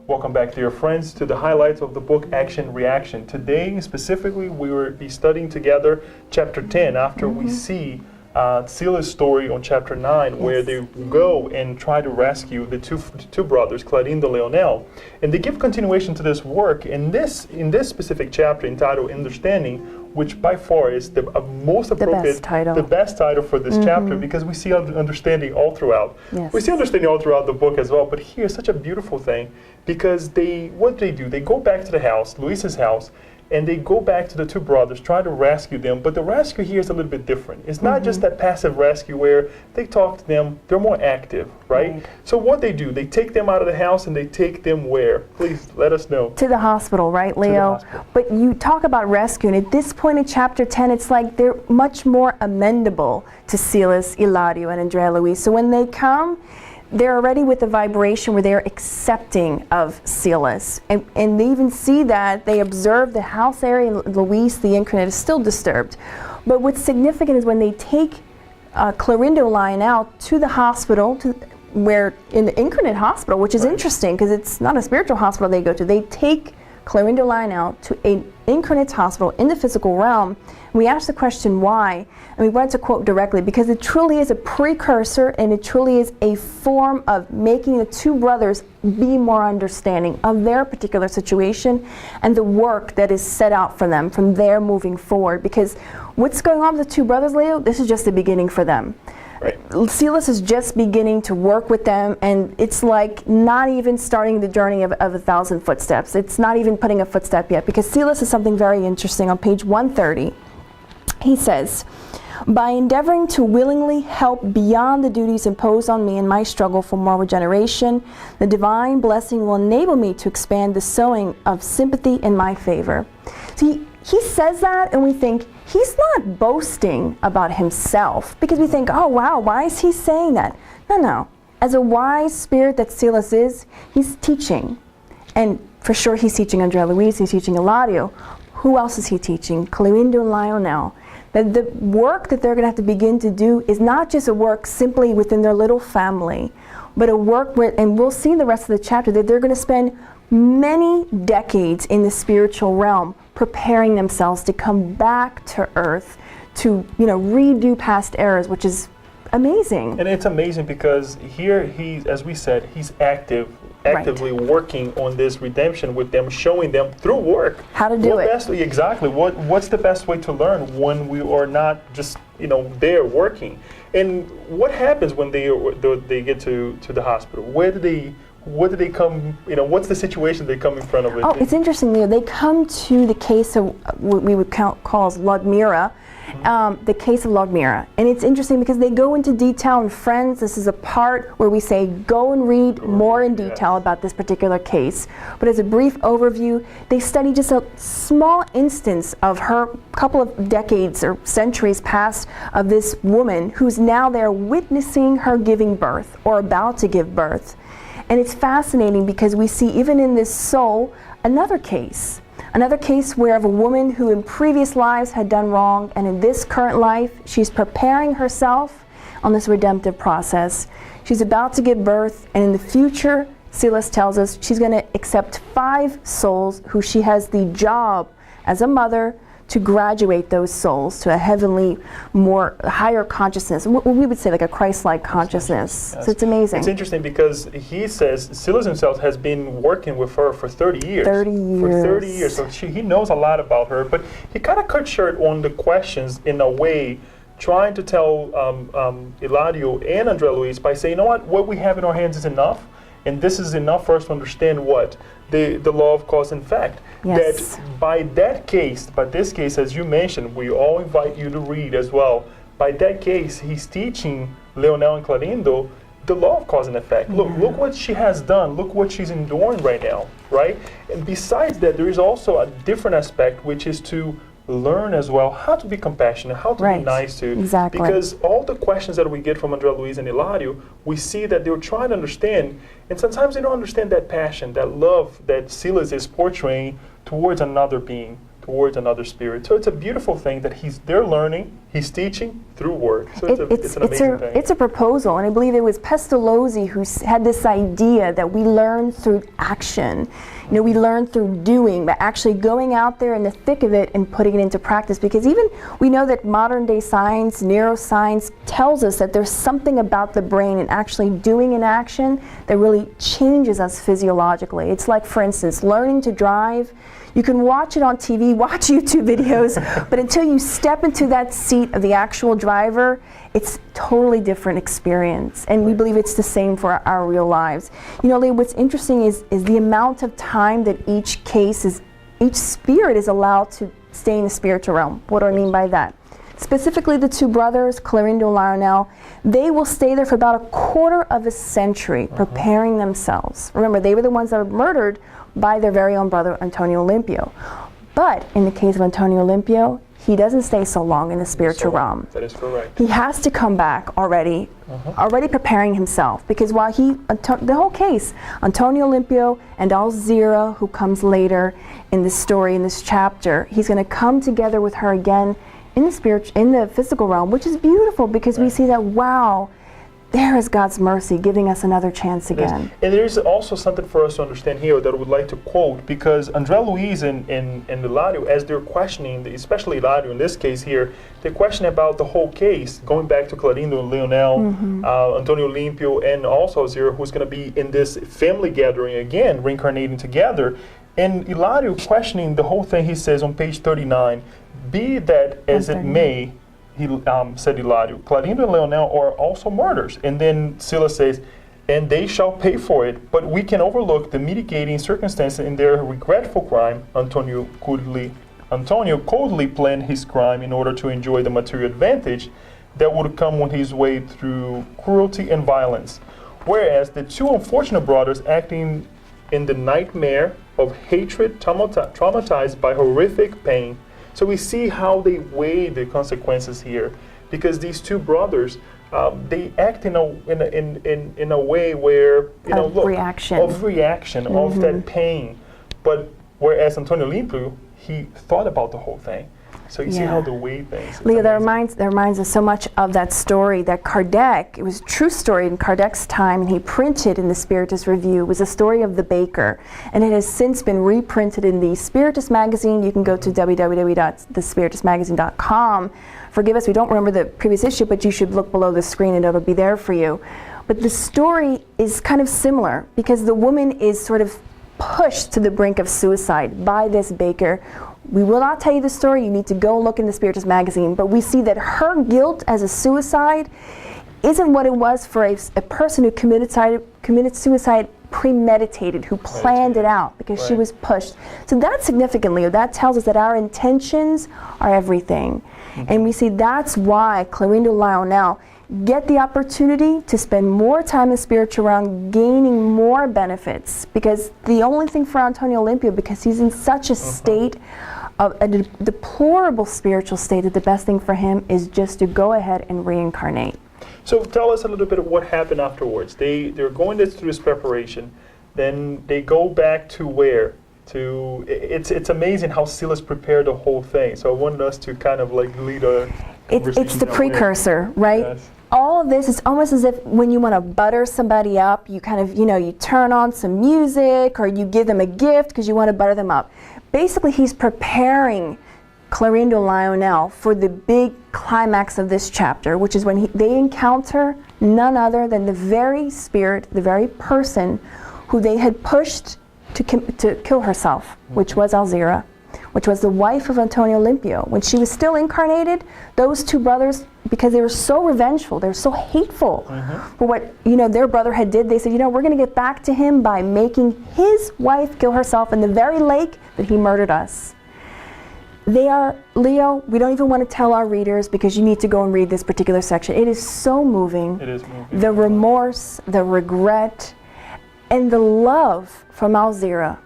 Welcome back, dear friends, to the highlights of the book Action Reaction. Today, specifically, we will be studying together Chapter 10 after we see Silas' story on Chapter 9, where they go and try to rescue the two brothers, Clarindo and Leonel. And they give continuation to this work in this specific chapter entitled Understanding, which by far is the most appropriate, the best title for this chapter, because we see understanding all throughout. Yes. We see understanding all throughout the book as well, but here's such a beautiful thing, because what they do, they go back to the house, Luis's house, and they go back to the two brothers, try to rescue them, but the rescue here is a little bit different. It's not just that passive rescue where they talk to them, they're more active, right? So what they do, they take them out of the house and they take them where? Please let us know. To the hospital, right, Leo? But you talk about rescue, and at this point in Chapter 10, it's like they're much more amendable to Silas, Hilario, and Andre Luiz. So when they come, they're already with the vibration where they're accepting of Silas. And they even see that, they observe the house area, Luis, the incarnate, is still disturbed. But what's significant is when they take Clarindo lying out to the hospital, where in the incarnate hospital, which is interesting because it's not a spiritual hospital they go to, they take Clarindo lying out to an incarnate hospital in the physical realm. We ask the question why, and we wanted to quote directly, because it truly is a precursor and it truly is a form of making the two brothers be more understanding of their particular situation and the work that is set out for them from there moving forward. Because what's going on with the two brothers, Leo, this is just the beginning for them. Silas is just beginning to work with them, and it's like not even starting the journey of 1,000 footsteps. It's not even putting a footstep yet, because Silas is something very interesting. On page 130, he says, by endeavoring to willingly help beyond the duties imposed on me in my struggle for moral regeneration, the divine blessing will enable me to expand the sowing of sympathy in my favor. See, he says that, and we think, he's not boasting about himself, because we think, oh wow, why is he saying that? No. As a wise spirit that Silas is, he's teaching. And for sure he's teaching Andre Luiz, he's teaching Hilario. Who else is he teaching? Clarindo and Lionel. That the work that they're going to have to begin to do is not just a work simply within their little family, but a work where, and we'll see the rest of the chapter, that they're going to spend many decades in the spiritual realm preparing themselves to come back to earth to, redo past errors, which is amazing. And it's amazing because here as we said, he's actively working on this redemption with them, showing them through work how to do it. Exactly. What's the best way to learn when we are not just there working? And what happens when they get to the hospital? What do they come, what's the situation they come in front of? Oh, it's interesting, Leo. They come to the case of what we would call as Ludmira, the case of Ludmira. And it's interesting because they go into detail, and friends, this is a part where we say, go and read more in detail about this particular case. But as a brief overview, they study just a small instance of her couple of decades or centuries past of this woman who's now there witnessing her giving birth or about to give birth. And it's fascinating because we see even in this soul another case where of a woman who in previous lives had done wrong, and in this current life she's preparing herself on this redemptive process. She's about to give birth, and in the future, Silas tells us, she's going to accept 5 souls who she has the job as a mother to graduate those souls to a heavenly, more higher consciousness. We would say like a Christ-like consciousness. Yes. So it's amazing. It's interesting because he says Silas himself has been working with her for 30 years. 30 years. For 30 years. So he knows a lot about her, but he kind of cut short on the questions in a way, trying to tell Hilario and Andre Luiz by saying, what we have in our hands is enough. And this is enough for us to understand what? the law of cause and effect. Yes. That by this case, as you mentioned, we all invite you to read as well. By that case, he's teaching Leonel and Clarindo the law of cause and effect. Look what she has done. Look what she's enduring right now, right? And besides that, there is also a different aspect, which is to learn as well how to be compassionate, how to be nice to. Exactly. Because all the questions that we get from Andre Luiz and Hilario, we see that they're trying to understand, and sometimes they don't understand that passion, that love that Silas is portraying towards another being, towards another spirit. So it's a beautiful thing that they're learning, he's teaching through work. So it's an amazing thing. It's a proposal, and I believe it was Pestalozzi who had this idea that we learn through action. You know, we learn through doing, but actually going out there in the thick of it and putting it into practice. Because even we know that modern day science, neuroscience, tells us that there's something about the brain and actually doing an action that really changes us physiologically. It's like, for instance, learning to drive. You can watch it on TV, watch YouTube videos, but until you step into that seat of the actual driver, it's totally different experience. And we believe it's the same for our real lives. You know, Lee, what's interesting is the amount of time that each spirit is allowed to stay in the spiritual realm. What do I mean by that? Specifically, the two brothers, Clarindo and Lionel, they will stay there for about a quarter of a century preparing themselves. Remember, they were the ones that were murdered by their very own brother, Antonio Limpio. But in the case of Antonio Limpio, he doesn't stay so long in the spiritual realm. That is correct. He has to come back already preparing himself. Because while the whole case, Antonio Limpio and Alzira, who comes later in this story, in this chapter, he's going to come together with her again in the physical realm, which is beautiful because we see that, wow, there is God's mercy giving us another chance again. And there's also something for us to understand here that I would like to quote, because Andre Luiz and Hilario, as they're questioning, especially Hilario in this case here, they're questioning about the whole case, going back to Clarindo and Leonel, Antonio Limpio, and also Zero, who's going to be in this family gathering again, reincarnating together. And Hilario questioning the whole thing, he says on page 39, be that as it may, he said Hilario, Clarindo and Leonel are also murderers. And then Silas says, and they shall pay for it, but we can overlook the mitigating circumstances in their regretful crime. Antonio coldly planned his crime in order to enjoy the material advantage that would come on his way through cruelty and violence. Whereas the two unfortunate brothers acting in the nightmare of hatred, traumatized by horrific pain. So we see how they weigh the consequences here, because these two brothers, they act in a way where reaction of that pain. But whereas Antonio Limpio, he thought about the whole thing. So you see how they weigh things. Leo, that reminds us so much of that story that Kardec, it was a true story in Kardec's time, and he printed in the Spiritist Review. It was a story of the baker, and it has since been reprinted in the Spiritist magazine. You can go to www.thespiritistmagazine.com. Forgive us, we don't remember the previous issue, but you should look below the screen and it'll be there for you. But the story is kind of similar, because the woman is sort of pushed to the brink of suicide by this baker. We will not tell you the story. You need to go look in the Spiritist magazine. But we see that her guilt as a suicide isn't what it was for a person who committed suicide premeditated, who planned it out, because she was pushed. So that's significant, Leo. That tells us that our intentions are everything. And we see that's why Clarindo and Lionel get the opportunity to spend more time in the spiritual realm, gaining more benefits. Because the only thing for Antonio Limpio, because he's in such a state of a deplorable spiritual state, that the best thing for him is just to go ahead and reincarnate. So tell us a little bit of what happened afterwards. They're going through this preparation, then they go back to where? It's amazing how Silas prepared the whole thing. So I wanted us to kind of like lead a conversation. It's the precursor, right? Yes. All of this is almost as if when you want to butter somebody up, you kind of, you turn on some music, or you give them a gift because you want to butter them up. Basically, he's preparing Clarindo and Lionel for the big climax of this chapter, which is when they encounter none other than the very spirit, the very person who they had pushed to kill herself, which was Alzira, which was the wife of Antonio Limpio. When she was still incarnated, those two brothers, because they were so revengeful, they were so hateful for what their brother had did, they said, we're going to get back to him by making his wife kill herself in the very lake that he murdered us. They are, Leo, we don't even want to tell our readers because you need to go and read this particular section. It is so moving. It is moving. The remorse, the regret, and the love from Alzira.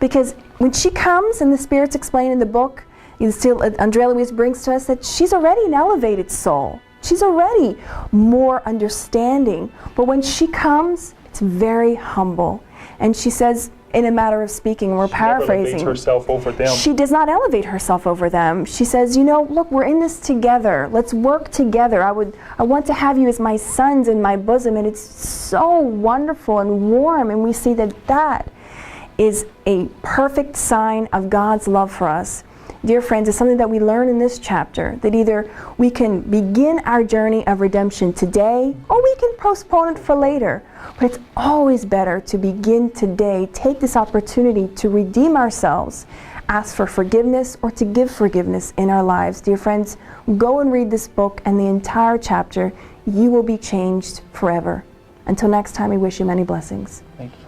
Because when she comes, and the spirits explain in the book, Andre Luiz brings to us that she's already an elevated soul. She's already more understanding. But when she comes, it's very humble. And she says, in a matter of speaking, we're paraphrasing. She never elevates herself over them. She does not elevate herself over them. She says, look, we're in this together. Let's work together. I want to have you as my sons in my bosom. And it's so wonderful and warm. And we see that is a perfect sign of God's love for us. Dear friends, it's something that we learn in this chapter, that either we can begin our journey of redemption today, or we can postpone it for later. But it's always better to begin today, take this opportunity to redeem ourselves, ask for forgiveness, or to give forgiveness in our lives. Dear friends, go and read this book and the entire chapter. You will be changed forever. Until next time, we wish you many blessings. Thank you.